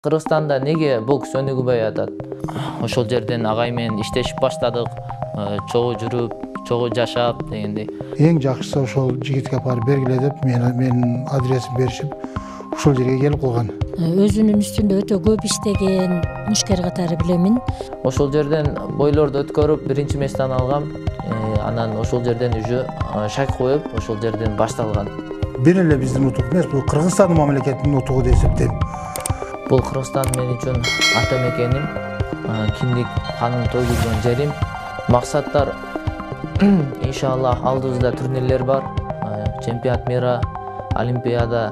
Кыргызстанда неге бокс өнүгбөй атат? Ошол жерден агай менен иштешип баштадык, чогуу жүрүп, чогуу жашап дегендей. Эң жакшысы ошол жигитке барып бергиле деп менин адресин беришип, ошол жерге келип калган. Өзүнүн үстүндө өтө көп иштеген мушкер катары билемин. Ошол жерден бойлорду өткөрүп, биринчи местени алгам. Анан ошол жерден уже шак коюп, ошол жерден башталган. Бир эле биздин утук эмес, бул Кыргызстан мамлекетинин утугу деп эсептейм. Бул Кыргызстан мен үчүн ата мекеним, киндик каным төгүлгөн жерим. Максаттар иншаллах алдыбызда турнирлер бар. Чемпионат мира, Олимпиада.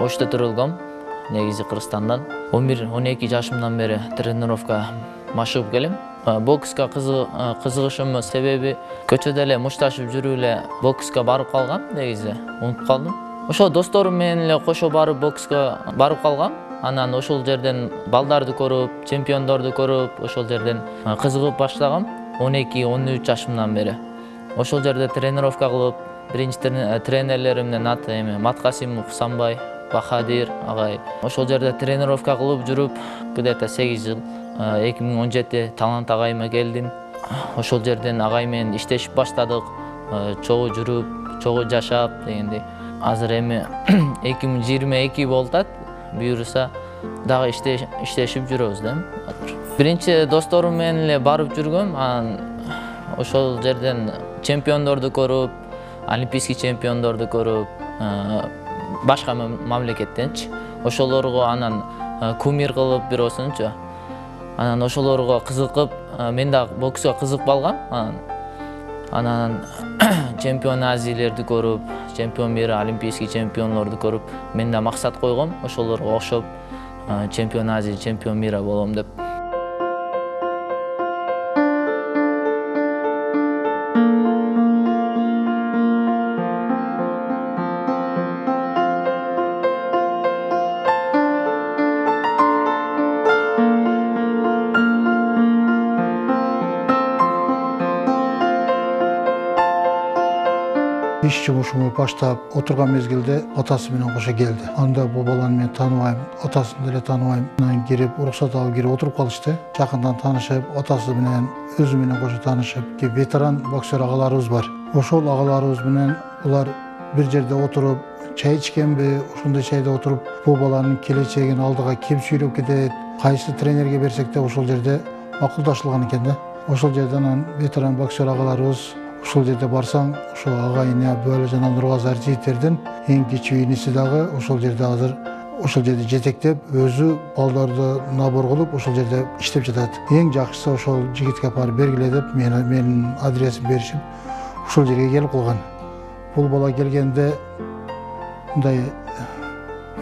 Оштотурулгом, негизи Кыргызстандан. 11-12 жашымдан бери тренировка машыгып келем. Бокска кызыгышымдын себеби көчөдө эле мушташып жүрүп эле бокска барып калгам, негизи унутуп калдым. Ошо досторум менен эле кошо барып бокска барып калгам. Анан ошол жерден балдарды көрүп, чемпиондорду көрүп, ошол жерден кызыгып баштагам 12-13 жашымдан бери. Ошол жерде тренировка кылып, биринчи тренерлеримдин аты Маткасимов Самбай, Бахадир агай. Ошол жерде тренировка кылып жүрүп, где-то 8 жыл, 2017 Талант агайыма келдим. Ошол жерден агай менен иштешип баштадык, чогуу жүрүп, чогуу жашап дегендей. Азыр эми 2022 болуп атат. Буюрса дагы иштешип жүрөбүз да. Биринчи досторум менен эле барып жүргөм, анан ошол жерден чемпиондорду көрүп, олимпийский чемпиондорду көрүп, башка мамлекеттенчи. Ошолорго анан кумир кылып бирөөсүнчү. Анан ошолорго кызыкып, мен да бокска кызыгып калгам. Анан чемпион Азиялерди көрүп, чемпион мира, олимпийский чемпионлорду көрүп, мен да максат койгом, ошолорго окшоп чемпион Азия, чемпион мира болом деп. Иш жумушумду баштап отурган мезгилде атасы менен кошо келди. Анда бул баланы мен тааныбайм, атасын деле тааныбайм. Анан кирип, уруксат алып кирип отуруп калышты. Жакындан таанышып, атасы менен, өзү менен кошо таанышып, ветеран боксер агаларыбыз бар. Ошол агаларыбыз менен булар бир жерде отуруп, чай ичкенби, ошондой чайда отуруп, бул баланын келечегин алдыга ким сүйрөп кетет, кайсы тренерге берсек деп ошол жерде макулдашылган экен да. Ошол жерден анан ветеран боксер агаларыбыз ошол жерде барсаң, ошо агайына Бөлө жана Нургазы Аржиевтердин эң кичүү иниси дагы ошол жерде азыр ошол жерде жетектеп, өзү балдарды набор кылып ошол жерде иштеп жатат. Эң жакшысы ошол жигитке барып бергиле деп менин адресин беришип, ошол жерге келип калган. Бул бала келгенде мындай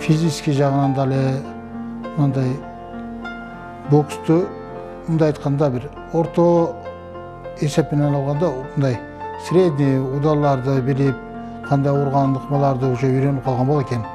физический жагынан дале мындай боксту мындай айтканда бир орто эсеп менен алганда мындай средний ударларды билип, кандай урган ыкмаларды уже үйрөнүп калган бала экен.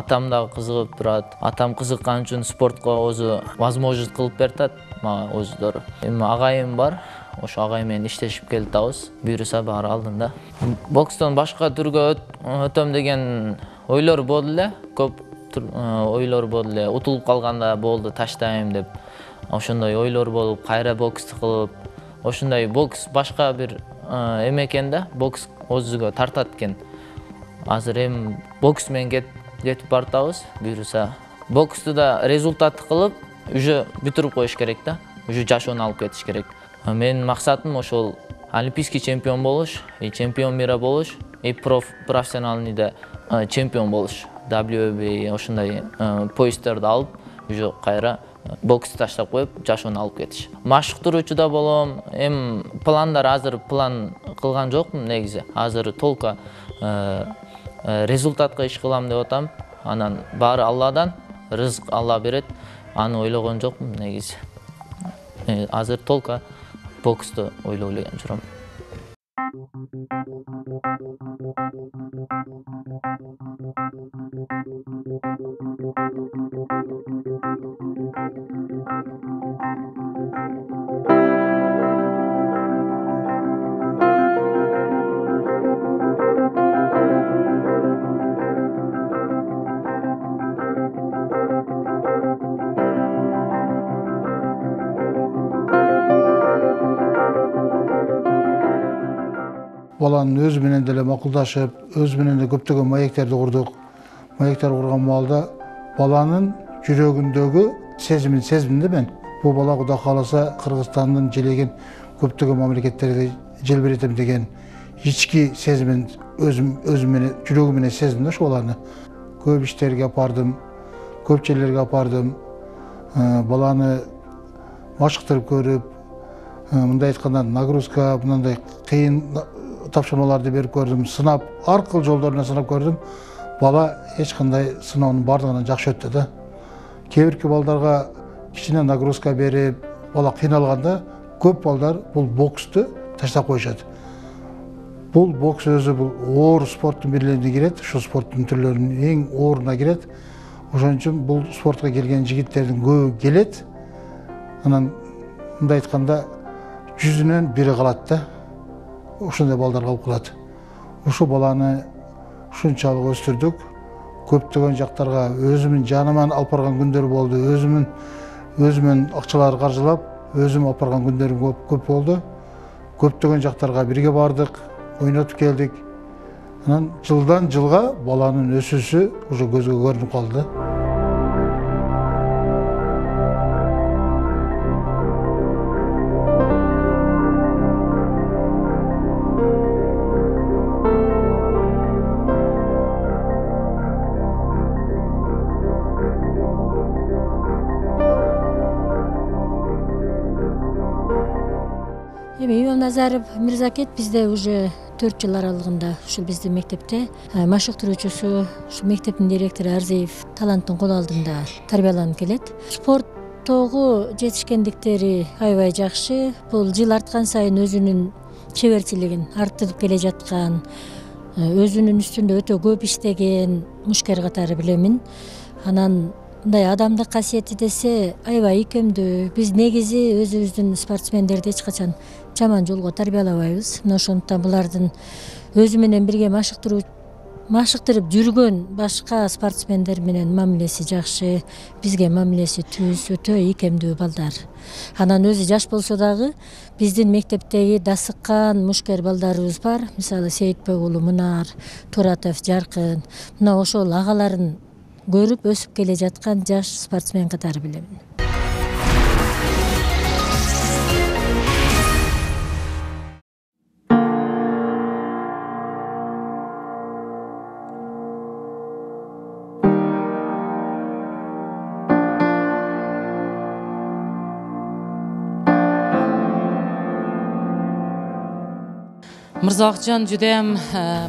Атам да кызыгып турат. Атам кызыккан үчүн спортко өзү возможность кылып берет мага өзүдөрү. Эми агайым бар. ошо агай менен иштешип келатабыз. Буюрса баары алдында. Бокстон башка түргө өтөм деген ойлор болду эле. Көп ойлор болду эле. Утулуп калганда болду, таштайм деп. Ошондой ойлор болуп, кайра боксту кылып, ошондой бокс башка бир эме экен да, бокс өзүгө тартат экен. Азыр эми бокс менен кетип бартабыз. Буюрса боксту да результат кылып, уже бүтүрүп коюш керек да. Уже жашоону алып кетиш керек. Менин максатым ошол олимпийский чемпион болуш, чемпион мира болуш, профессиональный да чемпион болуш. WBA ошондой поястарды алып, уже кайра боксту таштап коюп, жашоону алып кетиш. Машыктыруучу да болом. Эми пландар азыр план кылган жокмун негизи. Азыр толко результатка иш кылам деп атам. Анан баары Алладан, рызык Алла берет. Аны ойлогон жокмун негизи. Азыр толко боксту ойлоп эле жүрөм. Баланын өзү менен деле макулдашып, өзү менен деле көптөгөн маектерди курдук. Маектер курган маалда баланын жүрөгүндөгү сезимин сездим да мен. Бул бала Кудай кааласа Кыргызстандын желеген көптөгөн мамлекеттерге желбиретем деген ички сезимин өзүм менен жүрөгүм менен сездим да ошол баланы. Көп иштерге апардым, көп жерлерге апардым. Баланы машыктырып көрүп, мындай айтканда нагрузка, мындай кыйын тапшырмаларды берип көрдүм, сынап, ар кыл жолдорунан сынап көрдүм. Бала эч кандай сыноонун бардыгынан жакшы өттү да. Кээ бирки балдарга кичине нагрузка берип, бала кыйналганда көп балдар бул боксту таштап коюшат. Бул бокс өзү бул оор спорттун бирлерине кирет, ушу спорттун түрлөрүнүн эң ооруна кирет. Ошон үчүн бул спортко келген жигиттердин көбү келет. Анан мындай айтканда 100-дөн 1 калат да. Ошондой балдар калып калат. Ушул баланы ушунчалык өстүрдүк. Көптөгөн жактарга өзүмдүн жаныман алып барган күндөр болду. Өзүмөн акчалар каржылап, өзүм алып барган күндөрүм көп болду. Көптөгөн жактарга бирге бардык, ойнотуп келдик. Анан жылдан жылга баланын өсүүсү уже көзгө көрүнүп калды. Иван Назаров Мирзакет бизде уже 4 жыл аралыгында ушул биздин мектепте машыктыруучусу, ушул мектептин директору Арзиев таланттын кол алдында тарбияланып келет. Спорттогу жетишкендиктери аябай жакшы. Бул жыл арткан сайын өзүнүн чеберчилигин арттырып келе жаткан, өзүнүн үстүндө өтө көп иштеген мушкер катары билемин. Анан мындай адамдык касиети десе аябай ийкемдүү. Биз негизи өзүбүздүн спортсмендерди эч качан жаман жолго тарбиялабайбыз. Мына ошондуктан булардын өзү менен бирге машыктырып жүргөн башка спортсмендер менен мамилеси жакшы, бизге мамилеси түз, өтө ийкемдүү балдар. Анан өзү жаш болсо дагы биздин мектептеги дасыккан мушкер балдарыбыз бар. Мисалы Сейитбек уулу Мунар, Туратов Жаркын. Мына ошол агаларын көрүп өсүп келе жаткан жаш спортсмен катары билемин. Мырзахитжан жудайым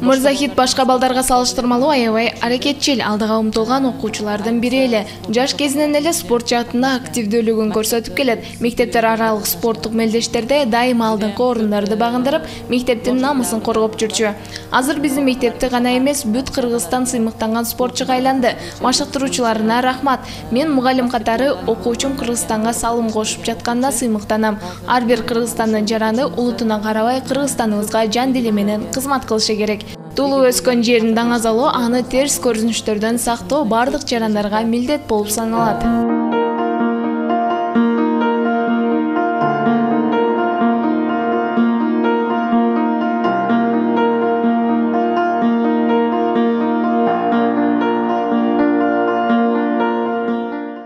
Мырзахит башка балдарга салыштырмалуу аябай аракетчил, алдыга умтулган окуучулардын бири эле. Жаш кезинен эле спорт жаатында активдүүлүгүн көрсөтүп келет. Мектептер аралык спорттук мелдештерде дайыма алдыңкы орундарды багындырып, мектептин намысын коргоп жүрчү. Азыр биздин мектепти гана эмес, бүт Кыргызстан сыймыктанган спортчуга айланды. Машыктыруучуларына рахмат. Мен мугалим катары окуучум Кыргызстанга салым кошуп жатканда сыймыктанам. Ар бир Кыргызстандын жараны улутуна карабай Кыргызстаныбызга жан дили менен кызмат кылышы керек. Туулуп өскөн жерин даңазалоо, аны терс көрүнүштөрдөн сактоо бардык жарандарга милдет болуп саналат.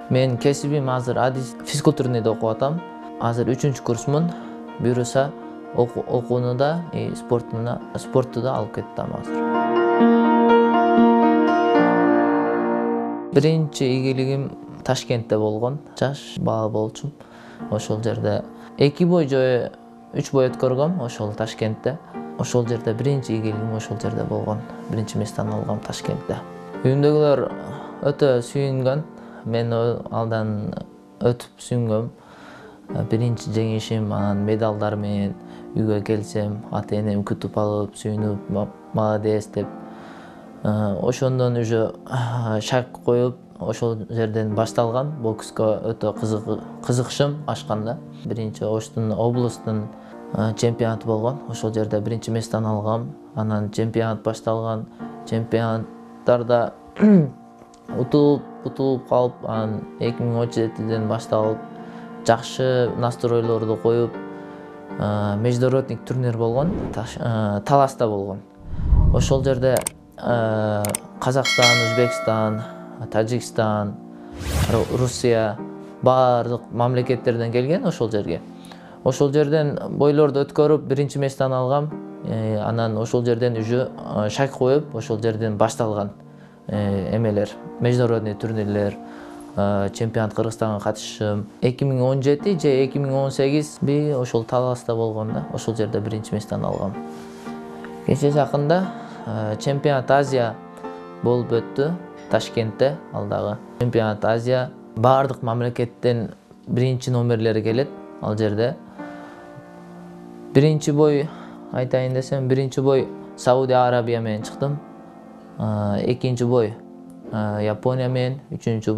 Мен кесибим азыр физкультурныйда окуп атам. Азыр 3-курсмун. Буюрса окууну да, спортту да алып кеттим азыр. Биринчи ийгилигим Ташкентте болгон. Жаш бала болчумун. Ошол жерде 2 бой же 3 бой өткөргөм, ошол Ташкентте. Ошол жерде биринчи ийгилигим ошол жерде болгон. Биринчи месттен алгам Ташкентте. Үйүмдөгүлөр өтө сүйүнгөн. Мен алдан өтүп сүйүнгөм. Биринчи жеңишим, анан медалдар менен үйгө келсем, ата-энем күтүп алып, сүйүнүп, молодец деп. Ошондон уже шак коюп, ошол жерден башталган. Бокска өтө кызыкышым ачканда. Биринчи Оштун облустун чемпионаты болгон. Ошол жерде биринчи месттен алгам. Анан чемпионат башталган. Чемпионаттарда утулуп калып, анан 2017-ден башталып жакшы настройлорду коюп, международный турнир болгон, Таласта болгон. Ошол жерде Казакстан, Өзбекстан, Тажикстан, Русия бардык мамлекеттерден келген ошол жерге. Ошол жерден бойлорду өткөрүп биринчи месттен алгам. Анан ошол жерден уже шак коюп, ошол жерден башталган эмелер, международный турнирлер, чемпионат Кыргызстанга катышышым. 2017 же 2018 ошол Таласта болгон да, ошол жерде биринчи месттен алгам. Кече жакында чемпионат Азия болуп өттү Ташкентте, алдагы. Чемпионат Азия бардык мамлекеттен биринчи номерлери келет ал жерде. Биринчи бой айтайын десем, биринчи бой Саудия Арабия менен чыктым. Экинчи бой Япония менен, үчүнчү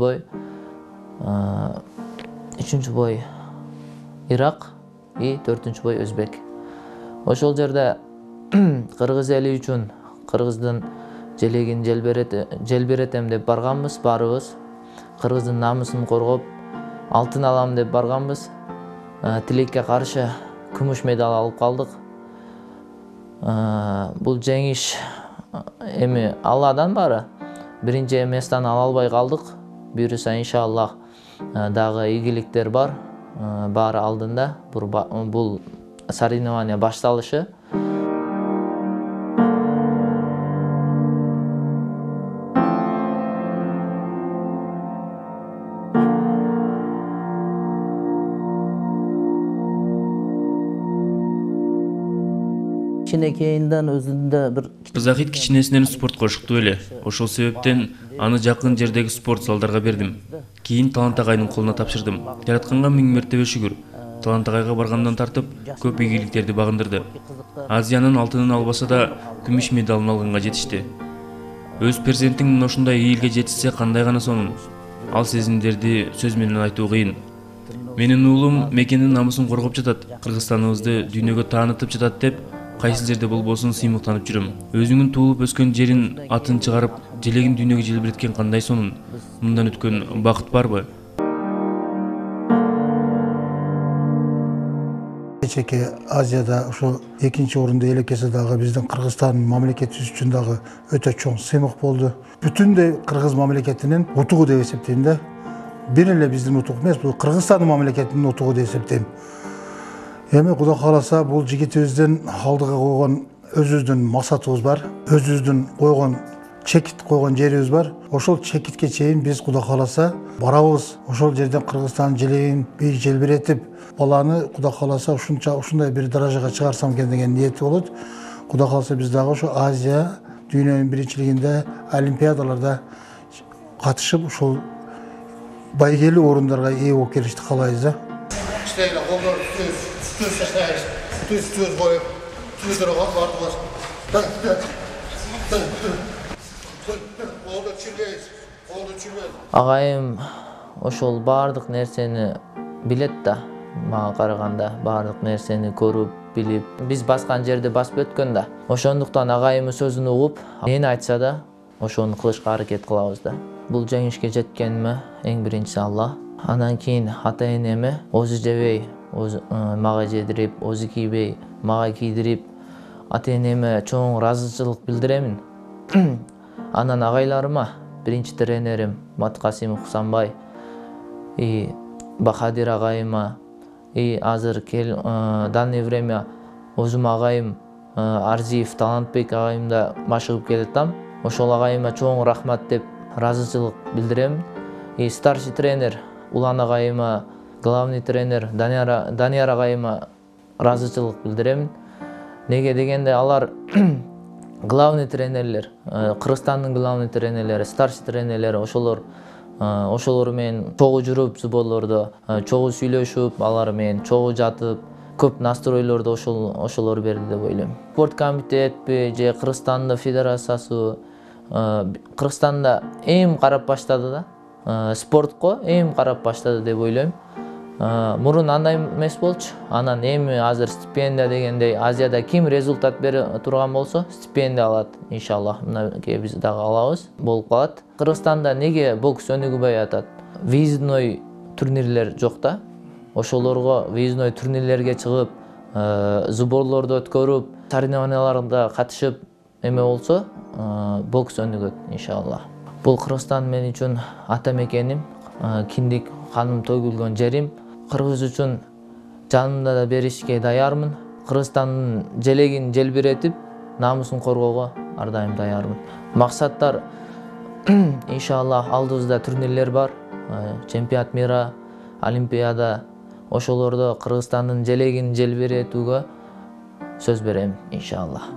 бой Ирак и 4-чү бой Өзбек. Ошол жерде кыргыз эли үчүн кыргыздын желегин желбиретем деп барганбыз баарыбыз. Кыргыздын намысын коргоп, алтын алам деп барганбыз. Тилекке каршы күмүш медаль алып калдык. Бул жеңиш эми Алладан бары. Биринчи месттен ала албай калдык. Буюрса иншаллах дагы ийгиликтер бар. Баары алдында. Бул соревнование башталышы. Кичинекейинден өзүндө бир Мырзахит кичинесинен спортко ушуктуу эле. Ошол себептен аны жакын жердеги спорт залдарга бердим. Кийин Талант агайдын колуна тапшырдым. Жаратканга 1000 мертебе шүгүр. Талант агайга баргандан тартып көп ийгиликтерди багындырды. Азиянын алтынын албаса да күмүш медалын алганга жетишти. Өз перзентиң ушундай ийилге жетишсе кандай гана сонун. Ал сезимдерди сөз менен айтуу кыйын. Менин уулум мекенин намысын коргоп жатат, Кыргызстаныбызды дүйнөгө таанытып жатат деп кайсы жерде болбосун сыймыктанып жүрөм. Өзүңүн туулуп өскөн жерин атын чыгарып, желегин дүйнөгө желбиреткен кандай сонун. Мындан өткөн бакыт барбы? Кечеки Азияда ошо экинчи орунду ээлекесе дагы биздин Кыргызстан мамлекети үчүн дагы өтө чоң сыймык болду. Бүтүндөй Кыргыз мамлекетинин утугу деп эсептейм да. Бир эле биздин утук эмес, бул Кыргызстан мамлекетинин утугу деп эсептейм. Эми Кудай кааласа бул жигитибиздин алдыга койгон өзүбүздүн максатыбыз бар. Өзүбүздүн койгон чекит койгон жерибиз бар. Ошол чекитке чейин биз Кудай кааласа барабыз. Ошол жерден Кыргызстан желегин желбиретип, баланы Кудай кааласа ушундай бир даражага чыгарсам экен деген ниети болот. Kuda kalsa biz daha şu Azya dünyanın birinciliginde olimpiyadalarda katışıp şu baygeli orunlarga iyi o gelişti kalayız da. İşte kolları tüz koyup tüz durağan vardılar. Oldu çürgeyiz. Agayım ошол баардык нерсени билет да. Мага караганда баардык нерсени көрүп, билип, биз баскан жерде басып өткөн да. Ошондуктан агайымдын сөзүн угуп, эмне айтса да, ошону кылышка аракет кылабыз да. Бул жеңишке жеткениме эң биринчиси Алла. Андан кийин ата-энеме өзү жебей, мага жедирип, өзү кийбей, мага кийдирип, ата-энеме чоң ыраазычылык билдиремин. Анан агайларыма, биринчи тренерим Маткасимов Хусанбай, Бахадир агайыма, азыр данное время өзүм агайым Арзиев Талантбек агайым да машыгып келатам. Ошол агайыма чоң рахмат деп ыраазычылык билдирем. Старший тренер Улан агайыма, главный тренер Данияр агайыма ыраазычылык билдирем. Неге дегенде алар главный тренерлер, Кыргызстандын главный тренерлери, старший тренерлери ошолор менен чогуу жүрүп, субботлордо чогуу сүйлөшүп, алар менен чогуу жатып, көп настройлорду ошолор берди деп ойлойм. Спорт комитетпи же Кыргызстандын федерациясы Кыргызстанда эң карап баштады да. Спортко эң карап баштады деп ойлойм. Мурун андай эмес болчу. Анан эми азыр стипендия дегендей Азияда ким результат бере турган болсо, стипендия алат. Иншаллах, мынакей биз дагы алабыз, болуп калат. Кыргызстанда неге бокс өнүгбөй атат? Выездной турнирлер жок да. Ошолорго выездной турнирлерге чыгып, сборлорду өткөрүп, соревнованияларда катышып эме болсо, бокс өнүгөт иншаллах. Бул Кыргызстан мен үчүн ата мекеним, киндик каным төгүлгөн жерим. Кыргыз үчүн жанымда да беришке даярмын. Кыргызстандын желегин желбиретип, намысын коргоого ар дайым даярмын. Максаттар иншаллах алдыбызда турнирлер бар. Чемпионат мира, олимпиада, ошолордо Кыргызстандын желегин желбиретүүгө сөз берем иншаллах.